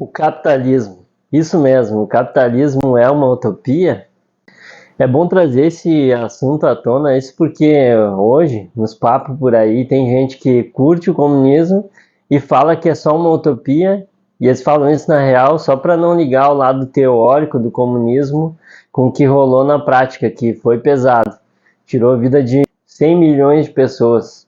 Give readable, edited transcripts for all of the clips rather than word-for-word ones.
O capitalismo. Isso mesmo, o capitalismo é uma utopia? É bom trazer esse assunto à tona, isso porque hoje, nos papos por aí, tem gente que curte o comunismo e fala que é só uma utopia, e eles falam isso na real só para não ligar o lado teórico do comunismo com o que rolou na prática, que foi pesado. Tirou a vida de 100 milhões de pessoas.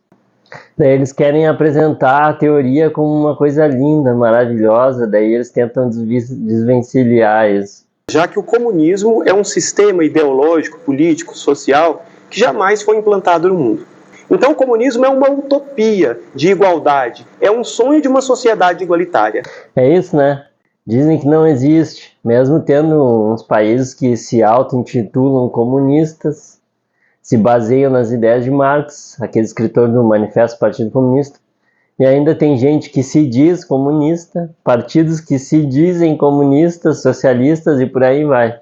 Daí eles querem apresentar a teoria como uma coisa linda, maravilhosa, daí eles tentam desvencilhar isso. Já que o comunismo é um sistema ideológico, político, social que jamais foi implantado no mundo. Então o comunismo é uma utopia de igualdade, é um sonho de uma sociedade igualitária. É isso, né? Dizem que não existe, mesmo tendo uns países que se auto-intitulam comunistas, se baseiam nas ideias de Marx, aquele escritor do Manifesto do Partido Comunista, e ainda tem gente que se diz comunista, partidos que se dizem comunistas, socialistas e por aí vai.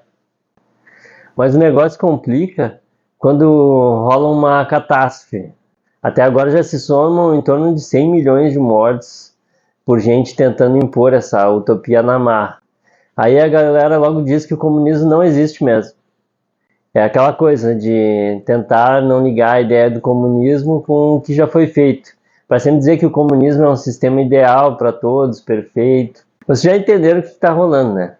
Mas o negócio complica quando rola uma catástrofe. Até agora já se somam em torno de 100 milhões de mortes por gente tentando impor essa utopia na marra. Aí a galera logo diz que o comunismo não existe mesmo. É aquela coisa de tentar não ligar a ideia do comunismo com o que já foi feito, para sempre dizer que o comunismo é um sistema ideal para todos, perfeito. Vocês já entenderam o que está rolando, né?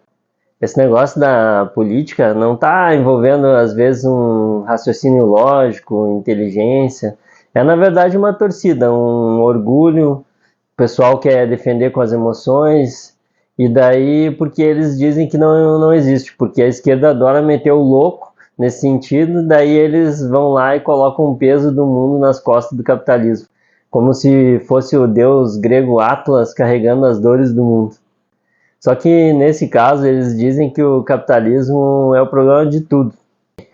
Esse negócio da política não está envolvendo, às vezes, um raciocínio lógico, inteligência. É, na verdade, uma torcida, um orgulho. O pessoal quer defender com as emoções. E daí, porque eles dizem que não existe, porque a esquerda adora meter o louco nesse sentido, daí eles vão lá e colocam o peso do mundo nas costas do capitalismo, como se fosse o deus grego Atlas carregando as dores do mundo. Só que nesse caso eles dizem que o capitalismo é o problema de tudo.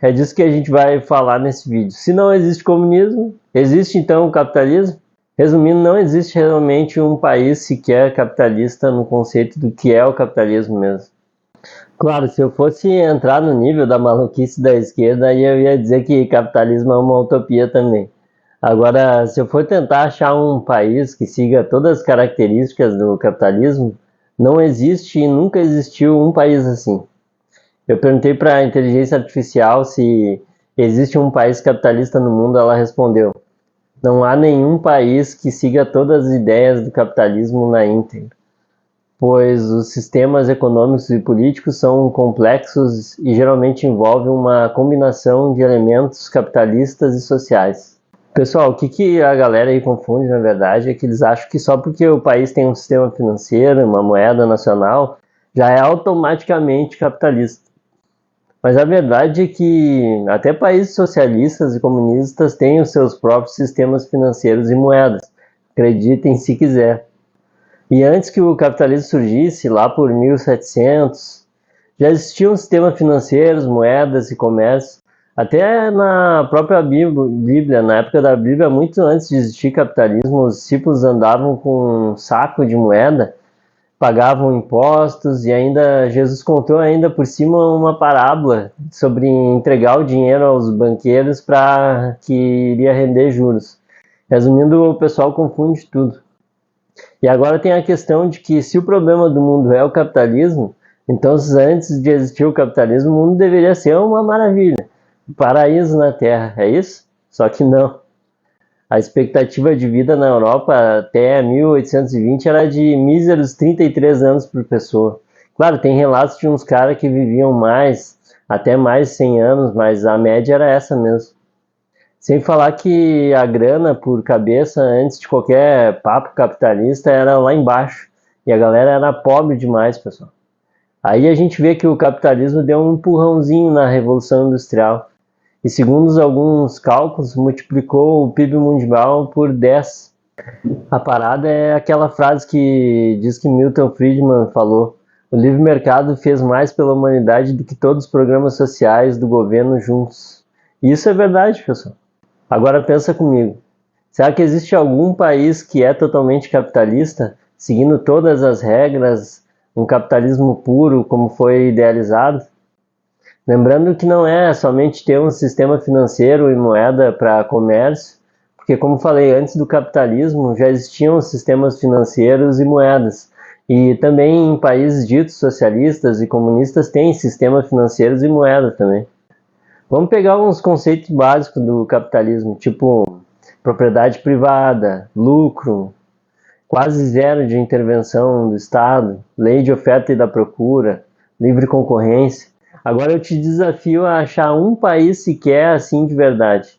É disso que a gente vai falar nesse vídeo. Se não existe comunismo, existe então o capitalismo? Resumindo, não existe realmente um país sequer capitalista no conceito do que é o capitalismo mesmo. Claro, se eu fosse entrar no nível da maluquice da esquerda, aí eu ia dizer que capitalismo é uma utopia também. Agora, se eu for tentar achar um país que siga todas as características do capitalismo, não existe e nunca existiu um país assim. Eu perguntei para a inteligência artificial se existe um país capitalista no mundo, ela respondeu: não há nenhum país que siga todas as ideias do capitalismo na íntegra, pois os sistemas econômicos e políticos são complexos e geralmente envolvem uma combinação de elementos capitalistas e sociais. Pessoal, o que a galera aí confunde, na verdade, é que eles acham que só porque o país tem um sistema financeiro, uma moeda nacional, já é automaticamente capitalista. Mas a verdade é que até países socialistas e comunistas têm os seus próprios sistemas financeiros e moedas. Acreditem se quiser. E antes que o capitalismo surgisse, lá por 1700, já existiam sistemas financeiros, moedas e comércio. Até na própria Bíblia, na época da Bíblia, muito antes de existir capitalismo, os discípulos andavam com um saco de moeda, pagavam impostos e ainda Jesus contou ainda por cima uma parábola sobre entregar o dinheiro aos banqueiros para que iria render juros. Resumindo, o pessoal confunde tudo. E agora tem a questão de que se o problema do mundo é o capitalismo, então antes de existir o capitalismo, o mundo deveria ser uma maravilha, um paraíso na Terra, é isso? Só que não. A expectativa de vida na Europa até 1820 era de míseros 33 anos por pessoa. Claro, tem relatos de uns caras que viviam mais, até mais de 100 anos, mas a média era essa mesmo. Sem falar que a grana por cabeça, antes de qualquer papo capitalista, era lá embaixo. E a galera era pobre demais, pessoal. Aí a gente vê que o capitalismo deu um empurrãozinho na Revolução Industrial. E segundo alguns cálculos, multiplicou o PIB mundial por 10. A parada é aquela frase que diz que Milton Friedman falou: o livre mercado fez mais pela humanidade do que todos os programas sociais do governo juntos. E isso é verdade, pessoal. Agora pensa comigo, será que existe algum país que é totalmente capitalista, seguindo todas as regras, um capitalismo puro como foi idealizado? Lembrando que não é somente ter um sistema financeiro e moeda para comércio, porque como falei, antes do capitalismo já existiam sistemas financeiros e moedas, E também em países ditos socialistas e comunistas tem sistemas financeiros e moeda também. Vamos pegar uns conceitos básicos do capitalismo, tipo propriedade privada, lucro, quase zero de intervenção do Estado, lei de oferta e da procura, livre concorrência. Agora eu te desafio a achar um país sequer assim de verdade.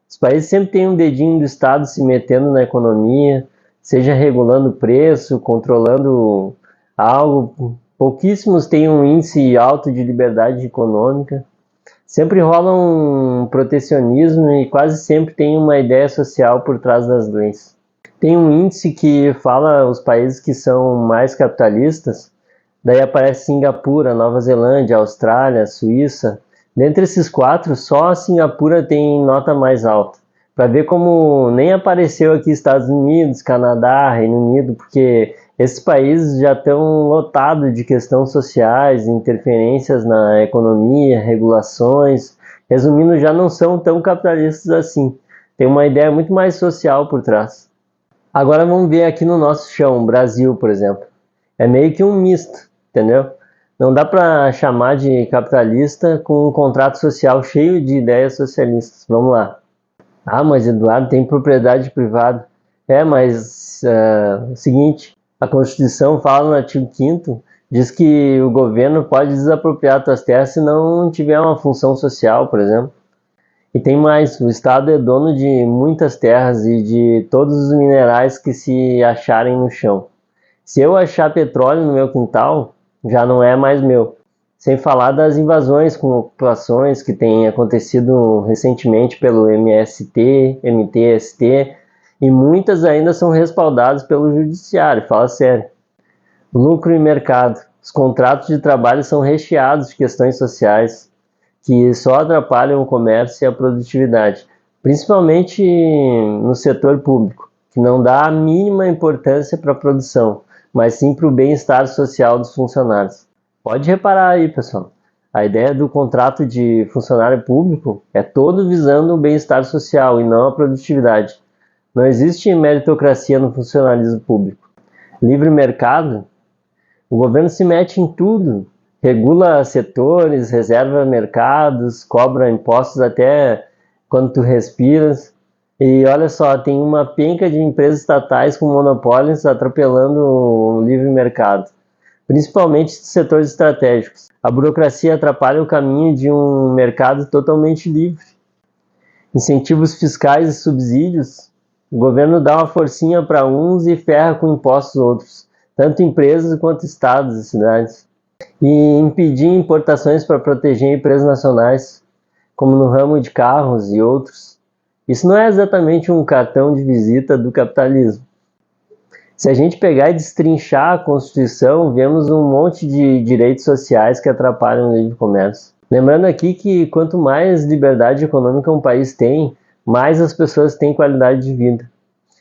Os países sempre têm um dedinho do Estado se metendo na economia, seja regulando o preço, controlando algo. Pouquíssimos têm um índice alto de liberdade econômica. Sempre rola um protecionismo e quase sempre tem uma ideia social por trás das leis. Tem um índice que fala os países que são mais capitalistas, daí aparece Singapura, Nova Zelândia, Austrália, Suíça. Dentre esses 4, só a Singapura tem nota mais alta. Para ver como nem apareceu aqui Estados Unidos, Canadá, Reino Unido, porque esses países já estão lotados de questões sociais, interferências na economia, regulações. Resumindo, já não são tão capitalistas assim. Tem uma ideia muito mais social por trás. Agora vamos ver aqui no nosso chão, Brasil, por exemplo. É meio que um misto, entendeu? Não dá para chamar de capitalista com um contrato social cheio de ideias socialistas. Vamos lá. Ah, mas Eduardo, tem propriedade privada. Mas seguinte, a Constituição fala no artigo 5º, diz que o governo pode desapropriar suas terras se não tiver uma função social, por exemplo. E tem mais, o Estado é dono de muitas terras e de todos os minerais que se acharem no chão. Se eu achar petróleo no meu quintal, já não é mais meu. Sem falar das invasões com ocupações que têm acontecido recentemente pelo MST, MTST, e muitas ainda são respaldadas pelo judiciário, fala sério. Lucro e mercado. Os contratos de trabalho são recheados de questões sociais que só atrapalham o comércio e a produtividade, principalmente no setor público, que não dá a mínima importância para a produção, mas sim para o bem-estar social dos funcionários. Pode reparar aí, pessoal, a ideia do contrato de funcionário público é todo visando o bem-estar social e não a produtividade. Não existe meritocracia no funcionalismo público. Livre mercado, o governo se mete em tudo, regula setores, reserva mercados, cobra impostos até quando tu respiras. E olha só, tem uma penca de empresas estatais com monopólios atropelando o livre mercado, principalmente dos setores estratégicos. A burocracia atrapalha o caminho de um mercado totalmente livre. Incentivos fiscais e subsídios, o governo dá uma forcinha para uns e ferra com impostos outros, tanto empresas quanto estados e cidades. E impedir importações para proteger empresas nacionais, como no ramo de carros e outros. Isso não é exatamente um cartão de visita do capitalismo. Se a gente pegar e destrinchar a Constituição, vemos um monte de direitos sociais que atrapalham o livre comércio. Lembrando aqui que quanto mais liberdade econômica um país tem, mais as pessoas têm qualidade de vida.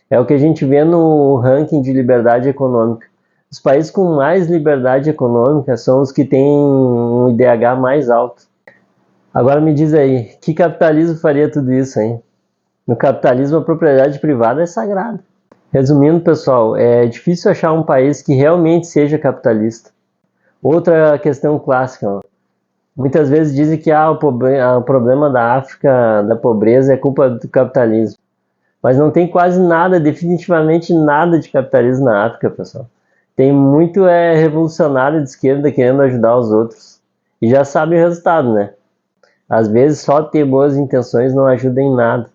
É o que a gente vê no ranking de liberdade econômica. Os países com mais liberdade econômica são os que têm um IDH mais alto. Agora me diz aí, que capitalismo faria tudo isso, hein? No capitalismo, a propriedade privada é sagrada. Resumindo, pessoal, é difícil achar um país que realmente seja capitalista. Outra questão clássica, ó. Muitas vezes dizem que o problema da África, da pobreza, é culpa do capitalismo. Mas não tem quase nada, definitivamente nada de capitalismo na África, pessoal. Tem muito revolucionário de esquerda querendo ajudar os outros. E já sabe o resultado, né? Às vezes só ter boas intenções não ajuda em nada.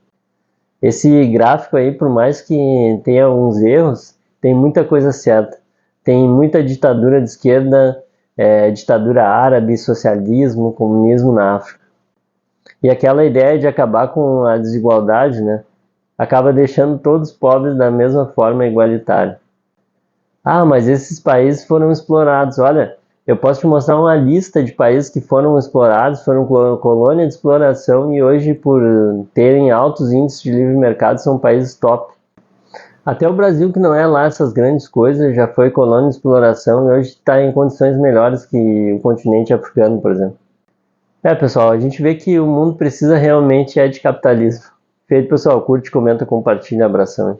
Esse gráfico aí, por mais que tenha alguns erros, tem muita coisa certa. Tem muita ditadura de esquerda, ditadura árabe, socialismo, comunismo na África. E aquela ideia de acabar com a desigualdade, né, acaba deixando todos pobres da mesma forma igualitária. Ah, mas esses países foram explorados. Olha, eu posso te mostrar uma lista de países que foram explorados, foram colônia de exploração e hoje, por terem altos índices de livre mercado, são países top. Até o Brasil, que não é lá essas grandes coisas, já foi colônia de exploração e hoje está em condições melhores que o continente africano, por exemplo. Pessoal, a gente vê que o mundo precisa realmente de capitalismo. Feito, pessoal, curte, comenta, compartilha, abração.